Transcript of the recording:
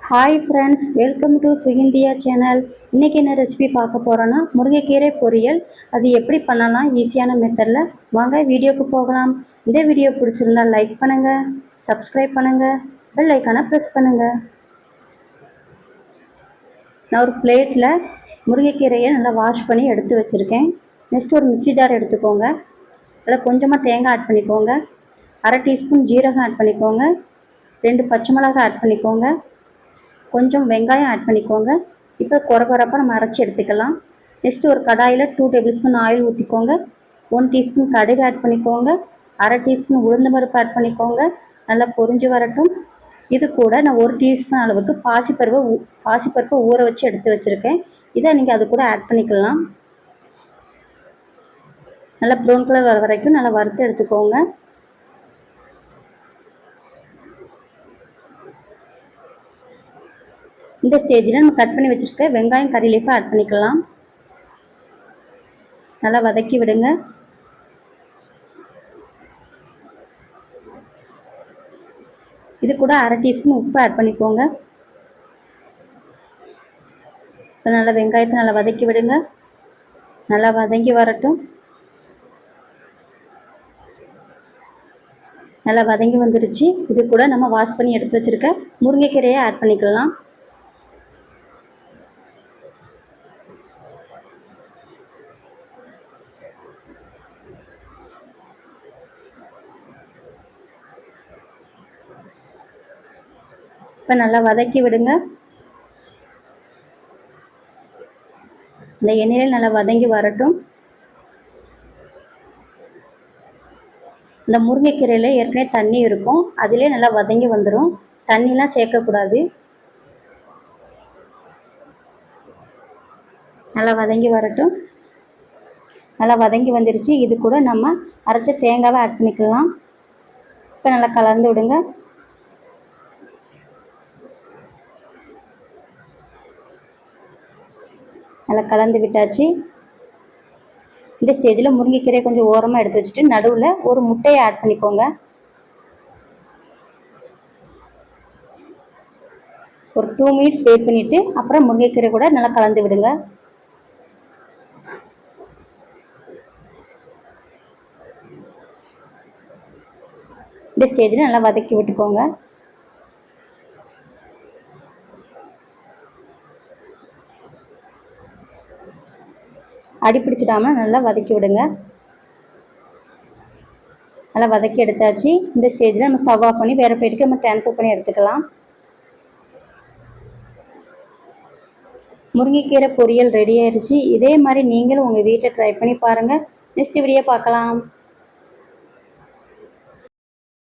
Hi friends, welcome to Sukinthiya channel. இன்றைக்கி என்ன recipe பார்க்க போகிறோன்னா முருங்கைக்கீரை பொரியல். அது எப்படி பண்ணலாம் ஈஸியான மெத்தடில். வாங்க வீடியோக்கு போகலாம். இந்த வீடியோ பிடிச்சிருந்தா லைக் பண்ணுங்கள், சப்ஸ்கிரைப் பண்ணுங்கள், பெல் ஐக்கானை ப்ரெஸ் பண்ணுங்கள். நான் ஒரு பிளேட்டில் முருங்கைக்கீரையை நல்லா வாஷ் பண்ணி எடுத்து வச்சுருக்கேன். நெக்ஸ்ட் ஒரு மிக்ஸி ஜார் எடுத்துக்கோங்க. அதில் கொஞ்சமாக தேங்காய் ஆட் பண்ணிக்கோங்க. அரை டீஸ்பூன் ஜீரகம் ஆட் பண்ணிக்கோங்க. 2 பச்சை மிளகாய் ஆட் பண்ணிக்கோங்க. கொஞ்சம் வெங்காயம் ஆட் பண்ணிக்கோங்க. இப்போ கொரகொரப்பாக நம்ம அரைச்சி எடுத்துக்கலாம். நெக்ஸ்ட்டு ஒரு கடாயில் 2 டேபிள் ஸ்பூன் ஆயில் ஊற்றிக்கோங்க. 1 டீஸ்பூன் கடுகு ஆட் பண்ணிக்கோங்க. அரை டீஸ்பூன் உளுந்து பருப்பு ஆட் பண்ணிக்கோங்க. நல்லா பொரிஞ்சு வரட்டும். இது கூட நான் 1 டீஸ்பூன் அளவுக்கு பாசிப்பருப்பை ஊற வச்சு எடுத்து வச்சுருக்கேன். இதை நீங்கள் அது கூட ஆட் பண்ணிக்கலாம். நல்லா ப்ரௌன் கலர் வர வரைக்கும் நல்லா வறுத்து எடுத்துக்கோங்க. இந்த ஸ்டேஜில் நம்ம கட் பண்ணி வச்சுருக்க வெங்காயம் கறி லீஃபை ஆட் பண்ணிக்கலாம். நல்லா வதக்கி விடுங்க. இது கூட அரை டீஸ்பூன் உப்பு ஆட் பண்ணிக்கோங்க. நல்லா வெங்காயத்தை நல்லா வதக்கி விடுங்க. நல்லா வதங்கி வரட்டும். நல்லா வதங்கி வந்துடுச்சு. இது கூட நம்ம வாஷ் பண்ணி எடுத்து வச்சுருக்க முருங்கைக்கீரையை ஆட் பண்ணிக்கலாம். இப்போ நல்லா வதக்கி விடுங்க. இந்த எண்ணெயில் நல்லா வதங்கி வரட்டும். இந்த முருங்கைக்கீரையில் ஏற்கனவே தண்ணி இருக்கும், அதிலே நல்லா வதங்கி வந்துடும். தண்ணிலாம் சேர்க்கக்கூடாது. நல்லா வதங்கி வரட்டும். நல்லா வதங்கி வந்துடுச்சு. இது கூட நம்ம அரைச்ச தேங்காவை ஆட் பண்ணிக்கலாம். இப்போ நல்லா கலந்து விடுங்க. நல்லா கலந்து விட்டாச்சு. இந்த ஸ்டேஜில் முருங்கைக்கீரை கொஞ்சம் ஓரமாக எடுத்து வச்சுட்டு நடுவில் ஒரு முட்டையை ஆட் பண்ணிக்கோங்க. ஒரு 2 மினிட்ஸ் வெயிட் பண்ணிவிட்டு அப்புறம் முருங்கைக்கீரை கூட நல்லா கலந்து விடுங்க. இந்த ஸ்டேஜில் நல்லா வதக்கி விட்டுக்கோங்க. அடி பிடிச்சிடாமல் நல்லா வதக்கி விடுங்க. நல்லா வதக்கி எடுத்தாச்சு. இந்த ஸ்டேஜில் நம்ம ஸ்டவ் ஆஃப் பண்ணி வேறு பிளேட்டுக்கு நம்ம ட்ரான்ஸ்ஃபர் பண்ணி எடுத்துக்கலாம். முருங்கைக்கீரை பொரியல் ரெடி ஆயிடுச்சு. இதே மாதிரி நீங்களும் உங்கள் வீட்டில் ட்ரை பண்ணி பாருங்கள். நெக்ஸ்ட் வீடியோ பார்க்கலாம்.